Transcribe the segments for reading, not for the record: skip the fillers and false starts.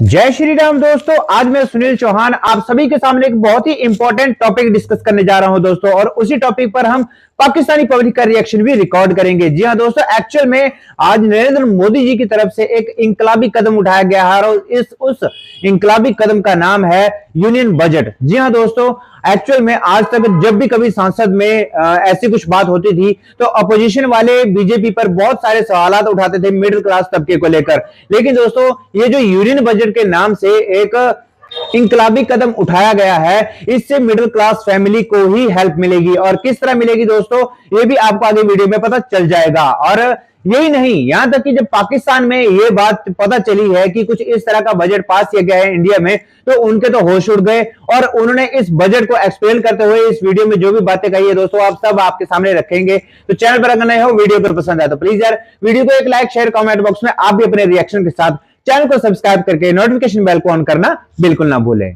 जय श्री राम दोस्तों। आज मैं सुनील चौहान आप सभी के सामने एक बहुत ही इंपॉर्टेंट टॉपिक डिस्कस करने जा रहा हूं दोस्तों, और उसी टॉपिक पर हम पाकिस्तानी पब्लिक का रिएक्शन भी रिकॉर्ड करेंगे। जी हां दोस्तों, एक्चुअल में आज नरेंद्र मोदी जी की तरफ से एक इंकलाबी कदम उठाया गया है और उस इंकलाबी कदम का नाम है यूनियन बजट। जी हां दोस्तों, एक्चुअल में आज तक जब भी कभी संसद में ऐसी कुछ बात होती थी तो अपोजिशन वाले बीजेपी पर बहुत सारे सवालात उठाते थे मिडिल क्लास तबके को लेकर। लेकिन दोस्तों, ये जो यूनियन बजट के नाम से एक इंकलाबी कदम उठाया गया है, इससे मिडिल क्लास फैमिली को ही हेल्प मिलेगी। और किस तरह मिलेगी दोस्तों, ये भी आपको आगे वीडियो में पता चल जाएगा। और यही नहीं, यहां तक कि जब पाकिस्तान में ये बात पता चली है कि कुछ इस तरह का बजट पास किया गया है इंडिया में, तो उनके तो होश उड़ गए और उन्होंने इस बजट को एक्सप्लेन करते हुए इस वीडियो में जो भी बातें कही है दोस्तों, आप सब आपके सामने रखेंगे। तो चैनल पर अगर नए हो, वीडियो पर पसंद आए तो प्लीज यार वीडियो को एक लाइक, शेयर, कमेंट बॉक्स में आप भी अपने रिएक्शन के साथ चैनल को सब्सक्राइब करके नोटिफिकेशन बेल को ऑन करना बिल्कुल ना भूलें।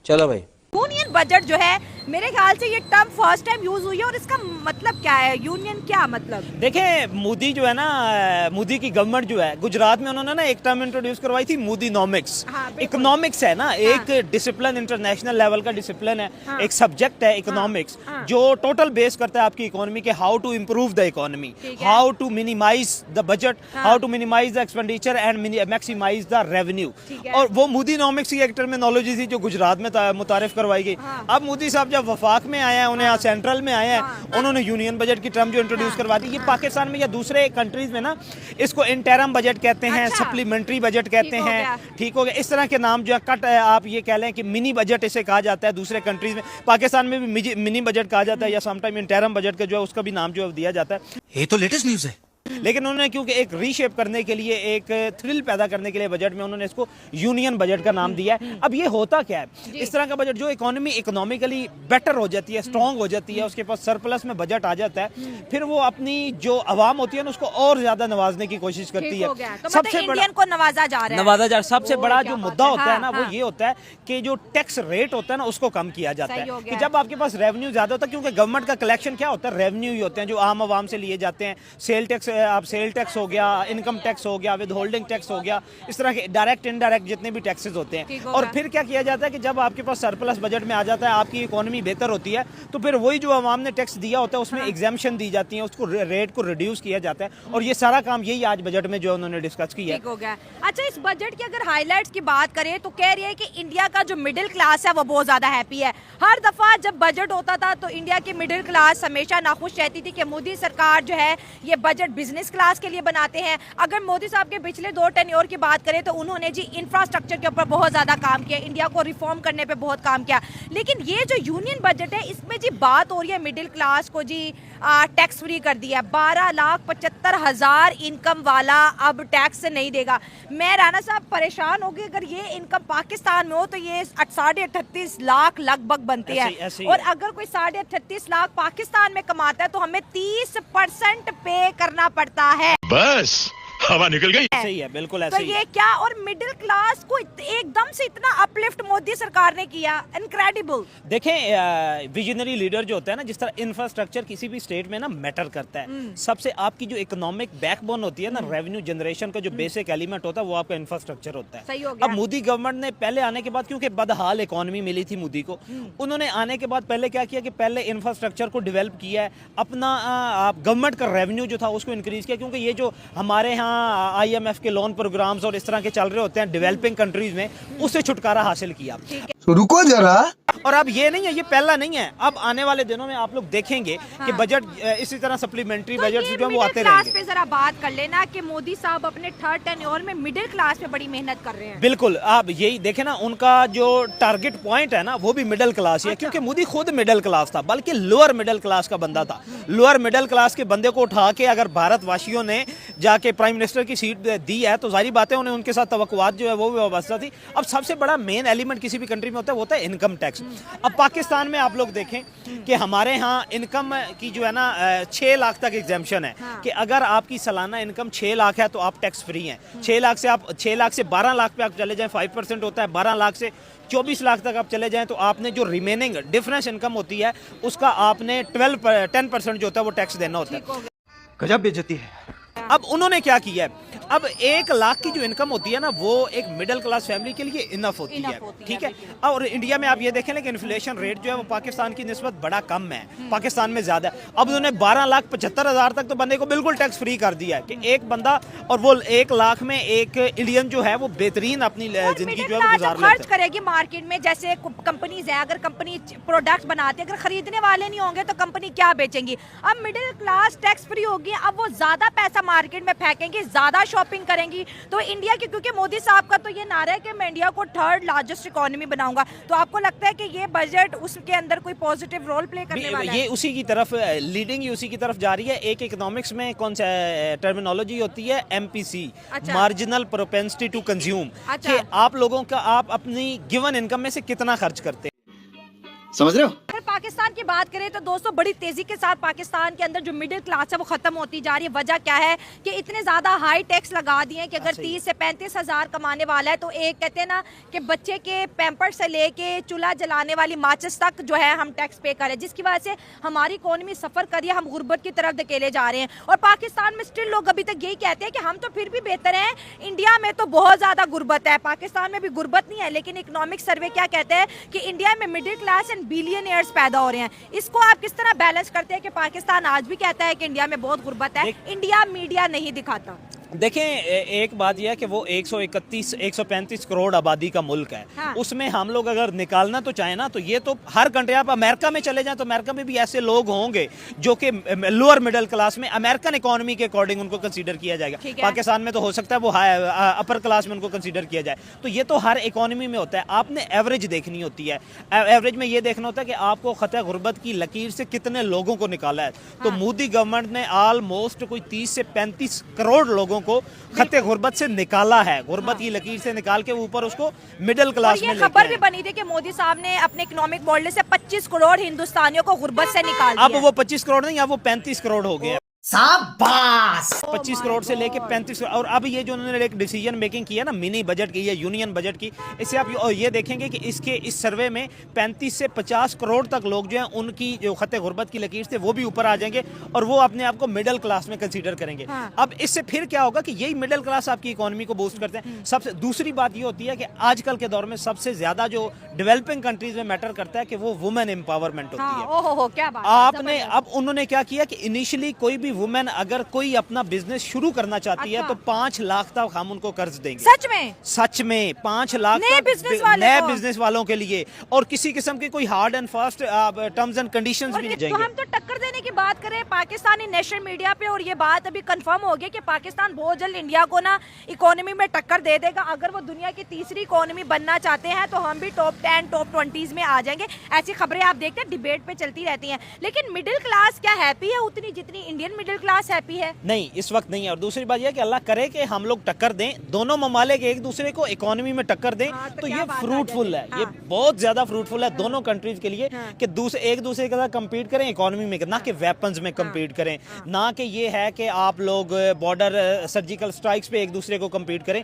चलो भाई, यूनियन बजट जो है, मेरे ख्याल से ये टर्म फर्स्ट टाइम यूज हुई है। और इसका मतलब क्या है, यूनियन क्या मतलब? देखें, मोदी जो है ना, मोदी की गवर्नमेंट जो है, गुजरात में उन्होंने ना एक टर्म इंट्रोड्यूस करवाई थी, मोदी नॉमिक्स। इकोनॉमिक्स है ना, एक डिसिप्लिन, इंटरनेशनल लेवल का डिसिप्लिन है, एक सब्जेक्ट है इकोनॉमिक्स, जो टोटल बेस करता है आपकी इकोनॉमी के how to improve the economy, how to minimise the budget, how to minimise the expenditure and maximise the revenue. और वो मोदी नॉमिक्स की एक टर्मिनोलॉजी थी जो गुजरात में मुतारिफ करवाई गई। अब मोदी साहब जब वफाक में आए हैं, उन्हें यहाँ सेंट्रल में आए हैं, उन्होंने यूनियन बजट की टर्म जो इंट्रोड्यूस करवा दी। ये पाकिस्तान में या दूसरे कंट्रीज में ना इसको इंटरम बजट कहते हैं, सप्लीमेंट्री बजट कहते हैं, ठीक हो गया। इस तरह के नाम जो है कट, आप ये कह लें कि मिनी बजट इसे कहा जाता है दूसरे कंट्रीज में। पाकिस्तान में भी मिनी बजट कहा जाता है या समटाइम इंटरम बजट का जो है उसका भी नाम जो है दिया जाता है। ये तो लेटेस्ट न्यूज़ है। लेकिन उन्होंने क्योंकि एक रीशेप करने के लिए, एक थ्रिल पैदा करने के लिए बजट में उन्होंने इसको यूनियन बजट का नाम दिया है। अब ये होता क्या है, इस तरह का बजट जो इकोनॉमी इकोनॉमिकली बेटर हो जाती है, स्ट्रांग हो जाती है, उसके पास सरप्लस में बजट आ जाता है, फिर वो अपनी जो आवाम होती है ना उसको और ज्यादा नवाजने की कोशिश करती है। तो सबसे बड़ा को नवाजा जा रहा है। सबसे बड़ा जो मुद्दा होता है ना, वो ये होता है कि जो टैक्स रेट होता है ना उसको कम किया जाता है। कि जब आपके पास रेवेन्यू ज्यादा होता है, क्योंकि गवर्नमेंट का कलेक्शन क्या होता है, रेवेन्यू ही होते हैं जो आम आवाम से लिए जाते हैं। सेल टैक्स, आप सेल टैक्स हो गया, इनकम टैक्स हो गया, विद होल्डिंग टैक्स हो गया, इस तरह के डायरेक्ट इनडायरेक्ट जितने भी टैक्सेस होते हैं। और फिर क्या किया जाता है कि जब आपके पास सरप्लस बजट में आ जाता है, आपकी इकोनॉमी बेहतर होती है, तो फिर वही जो आवाम ने टैक्स दिया होता है उसमें एग्जेम्पशन दी जाती है, उसको रेट को रिड्यूस किया जाता है। और ये सारा काम यही आज बजट में जो उन्होंने डिस्कस किया है। हो गया। अच्छा, इस बजट की अगर हाईलाइट्स की बात करें तो कह रही है कि इंडिया का जो मिडिल क्लास है वो बहुत ज्यादा हैप्पी है। हर दफा जब बजट होता था तो इंडिया की मिडिल क्लास हमेशा नाखुश रहती थी कि मोदी सरकार जो है ये बजट बिजनेस क्लास के लिए बनाते हैं। अगर मोदी साहब के पिछले 2 टेन्योर की बात करें तो उन्होंने जी इंफ्रास्ट्रक्चर के ऊपर बहुत ज्यादा काम किया, इंडिया को रिफॉर्म करने पे बहुत काम किया। लेकिन ये जो यूनियन बजट है, इसमें जी बात हो रही है मिडिल क्लास को जी टैक्स फ्री कर दिया। 12,75,000 इनकम वाला अब टैक्स नहीं देगा। मैं राणा साहब परेशान होगी, अगर ये इनकम पाकिस्तान में हो तो ये 38.5 लाख लगभग बनती है। और अगर कोई 38.5 लाख पाकिस्तान में कमाता है तो हमें 30% पे करना पड़ता है। बस हवा निकल गई। सही है, बिल्कुल ऐसे तो ये क्या, और मिडिल क्लास को एकदम से इतना अपलिफ्ट मोदी सरकार ने किया, इनक्रेडिबल। देखें, विजनरी लीडर जो होता है ना, जिस तरह इंफ्रास्ट्रक्चर किसी भी स्टेट में ना मैटर करता है। सबसे आपकी जो इकोनॉमिक बैकबोन होती है ना, रेवेन्यू जनरेशन का जो बेसिक एलिमेंट होता है वो आपका इंफ्रास्ट्रक्चर होता है। सही हो गया। अब मोदी गवर्नमेंट ने पहले आने के बाद, क्योंकि बदहाल इकोनॉमी मिली थी मोदी को, उन्होंने आने के बाद पहले क्या किया कि पहले इंफ्रास्ट्रक्चर को डेवलप किया है, अपना गवर्नमेंट का रेवेन्यू जो था उसको इंक्रीज किया। क्योंकि ये जो हमारे यहाँ IMF के लोन प्रोग्राम्स और इस तरह के चल रहे होते हैं डेवलपिंग कंट्रीज में, उससे छुटकारा हासिल किया। तो रुको जरा। और अब ये नहीं है, ये पहला नहीं है, अब आने वाले दिनों में आप लोग देखेंगे कि बजट इसी तरह सप्लीमेंट्री तो बजट जो है वो आते रहेंगे। रहेंगे। पे जरा बात कर लेना कि मोदी साहब अपने 3rd टेन्योर में मिडिल क्लास पे बड़ी मेहनत कर रहे हैं। बिल्कुल, आप यही देखें ना, उनका जो टारगेट पॉइंट है ना वो भी मिडिल क्लास ही है। क्योंकि मोदी खुद मिडिल क्लास था, बल्कि लोअर मिडिल क्लास का बंदा था। लोअर मिडिल क्लास के बंदे को उठा के अगर भारतवासियों ने जाके प्राइम मिनिस्टर की सीट दी है तो सारी बातें उन्हें, उनके साथ तवक्कुआत जो है वो भी वाबस्ता थी। अब सबसे बड़ा मेन एलिमेंट किसी भी कंट्री में होता है वो होता है इनकम टैक्स। अब पाकिस्तान में आप लोग देखें कि हमारे यहाँ इनकम की जो है ना 6 लाख तक एग्जेम्पशन है। कि अगर आपकी सालाना इनकम 6 लाख है तो आप टैक्स फ्री हैं। 6 लाख से 12 लाख पे आप चले जाएं 5% होता है। 12 लाख से 24 लाख तक आप चले जाएं तो आपने जो रिमेनिंग डिफरेंस इनकम होती है उसका आपने 10% जो होता है वो टैक्स देना होता है। गजब बेइज्जती है। अब उन्होंने क्या किया है, अब 1 लाख की जो इनकम होती है ना, वो एक मिडिल क्लास फैमिली के लिए इनफ होती है, ठीक है। और इंडिया में आप ये देखें कि इन्फ्लेशन रेट जो है वो पाकिस्तान की निस्बत बड़ा कम है, पाकिस्तान में ज्यादा है। अब उन्होंने 12,75,000 तक तो बंदे को बिल्कुल टैक्स फ्री कर दिया है कि एक बंदा, और वो 1 लाख में एक इंडियन जो है वो बेहतरीन अपनी जिंदगी जो है वो गुजार खर्च लेता है। करेगी मार्केट में, जैसे कंपनीज है, अगर कंपनी प्रोडक्ट बनाती है, अगर खरीदने वाले नहीं होंगे तो कंपनी क्या बेचेंगी। अब मिडिल क्लास टैक्स फ्री होगी, अब वो ज्यादा पैसा मार्केट में फेंकेंगी, ज्यादा शॉपिंग करेंगी। तो इंडिया की, क्योंकि मोदी साहब का तो ये नारा है कि मैं इंडिया को 3rd लार्जेस्ट इकोनॉमी बनाऊंगा, तो आपको लगता है कि ये बजट उसके अंदर कोई पॉजिटिव रोल प्ले करने वाला है? ये उसी की तरफ लीडिंग ही उसी की तरफ जा रही है। एक इकोनॉमिक्स में कौन सा टर्मिनोलॉजी होती है, MPC, marginal propensity to consume, कि आप लोगों का, आप अपनी गिवन इनकम में से कितना खर्च करते हैं। समझ रहे हो? अगर पाकिस्तान की बात करें तो दोस्तों बड़ी तेजी के साथ पाकिस्तान के अंदर जो मिडिल क्लास है वो खत्म होती जा रही है। वजह क्या है कि इतने ज्यादा हाई टैक्स लगा दिए हैं कि अगर 30 से 35 हजार कमाने वाला है तो एक कहते हैं ना कि बच्चे के पैम्पर से लेके चूल्हा जलाने वाली माचिस तक जो है हम टैक्स पे कर रहे हैं, जिसकी वजह से हमारी इकोनॉमी सफर कर रही है, हम गुर्बत की तरफ धकेले जा रहे हैं। और पाकिस्तान में स्टिल लोग अभी तक यही कहते हैं कि हम तो फिर भी बेहतर हैं, इंडिया में तो बहुत ज्यादा गुर्बत है। पाकिस्तान में भी गुर्बत नहीं है, लेकिन इकोनॉमिक सर्वे क्या कहते हैं कि इंडिया में मिडिल क्लास एंड बिलियनियर्स पैदा हो रहे हैं। इसको आप किस तरह बैलेंस करते हैं कि पाकिस्तान आज भी कहता है कि इंडिया में बहुत गुर्बत है, इंडिया मीडिया नहीं दिखाता? देखें, एक बात यह है कि वो 135 करोड़ आबादी का मुल्क है। हाँ। उसमें हम लोग अगर निकालना तो चाहें ना, तो ये तो हर कंट्री, आप अमेरिका में चले जाएं तो अमेरिका में भी ऐसे लोग होंगे जो कि लोअर मिडिल क्लास में, अमेरिकन इकोनॉमी के अकॉर्डिंग उनको कंसीडर किया जाएगा। पाकिस्तान में तो हो सकता है वो अपर क्लास में उनको कंसीडर किया जाए। तो ये तो हर इकोनॉमी में होता है, आपने एवरेज देखनी होती है। एवरेज में ये देखना होता है कि आपको खतरा गुर्बत की लकीर से कितने लोगों को निकाला है। तो मोदी गवर्नमेंट ने ऑलमोस्ट कोई 30 से 35 करोड़ लोगों को खत्ते गुर्बत से निकाला है, गुर्बत की लकीर से निकाल के ऊपर उसको मिडिल क्लास में लेके आए। खबर भी बनी थी कि मोदी साहब ने अपने इकोनॉमिक मॉडल से 25 करोड़ हिंदुस्तानियों को गुर्बत से निकाल दिया। अब वो 25 करोड़ नहीं, अब वो 35 करोड़ हो गए। शाबाश। 25 करोड़ से लेके 35 करोड़। और अब ये जो उन्होंने एक डिसीजन मेकिंग किया ना, मिनी बजट की या यूनियन बजट की, इससे आप ये देखेंगे कि इसके इस सर्वे में 35 से 50 करोड़ तक लोग जो हैं उनकी जो खत्ते गुर्बत की लकीर से वो भी ऊपर आ जाएंगे और वो अपने आप को मिडिल क्लास में कंसीडर करेंगे। हाँ। अब इससे फिर क्या होगा कि यही मिडिल क्लास आपकी इकोनॉमी को बूस्ट करते हैं। सबसे दूसरी बात ये होती है कि आजकल के दौर में सबसे ज्यादा जो डेवलपिंग कंट्रीज में मैटर करता है कि वो वुमेन एम्पावरमेंट होती है। ओहो, क्या बात है। आपने अब उन्होंने क्या किया कि इनिशियली कोई भी वुमेन अगर कोई अपना बिजनेस शुरू करना चाहती है तो 5 लाख तक हम उनको कर्ज देंगे। सच में 5 लाख नए बिजनेस वालों के लिए, और किसी किस्म की कोई hard and fast terms and conditions भी नहीं तो जाएंगे। हम तो टक्कर देने की बात करें पाकिस्तानी नेशनल मीडिया पे, और ये बात अभी कंफर्म हो गई कि पाकिस्तान बहुत जल्द इंडिया को ना इकोनॉमी में टक्कर दे देगा। अगर वो दुनिया की तीसरी इकोनॉमी बनना चाहते हैं तो हम भी टॉप 10 टॉप 20s में आ जाएंगे। ऐसी खबरें आप देखते हैं डिबेट पे चलती रहती हैं, लेकिन मिडिल क्लास क्या हैप्पी है उतनी जितनी इंडियन मिडिल क्लास हैप्पी है? नहीं, इस वक्त नहीं है। और दूसरी बात यह कि अल्लाह करे कि हम लोग टक्कर दें, दोनों ममालिक एक दूसरे को इकोनॉमी में टक्कर दें। तो ये फ्रूटफुल है, ये बहुत ज्यादा फ्रूटफुल है दोनों कंट्रीज के लिए कि एक दूसरे के साथ कम्पीट करें इकोनॉमी में, ना कि वेपन्स में कम्पीट करें, ना कि ये है कि आप लोग बॉर्डर सर्जिकल स्ट्राइक्स पे एक दूसरे को कम्पीट करें।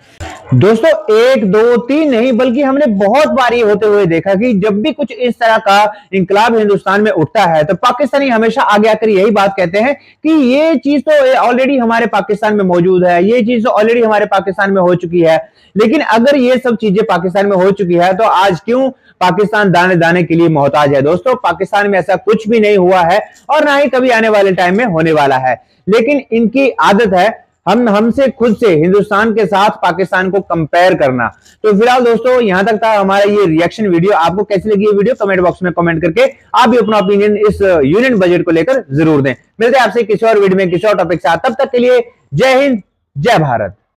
दोस्तों 1 2 3 नहीं बल्कि हमने बहुत बार ये होते हुए देखा कि जब भी कुछ इस तरह का इंकलाब हिंदुस्तान में उठता है तो पाकिस्तानी हमेशा आगे आकर यही बात कहते हैं कि ये चीज तो ऑलरेडी हमारे पाकिस्तान में मौजूद है, ये चीज तो ऑलरेडी हमारे पाकिस्तान में हो चुकी है। लेकिन अगर ये सब चीजें पाकिस्तान में हो चुकी है तो आज क्यों पाकिस्तान दाने दाने के लिए मोहताज है? दोस्तों पाकिस्तान में ऐसा कुछ भी नहीं हुआ है और ना ही कभी आने वाले टाइम में होने वाला है। लेकिन इनकी आदत है हमसे खुद से हिंदुस्तान के साथ पाकिस्तान को कंपेयर करना। तो फिलहाल दोस्तों यहां तक था हमारा ये रिएक्शन वीडियो। आपको कैसी लगी ये वीडियो कमेंट बॉक्स में कमेंट करके आप भी अपना ओपिनियन इस यूनियन बजट को लेकर जरूर दें। मिलते हैं आपसे किसी और वीडियो में किसी और टॉपिक के साथ, तब तक के लिए जय हिंद जय भारत।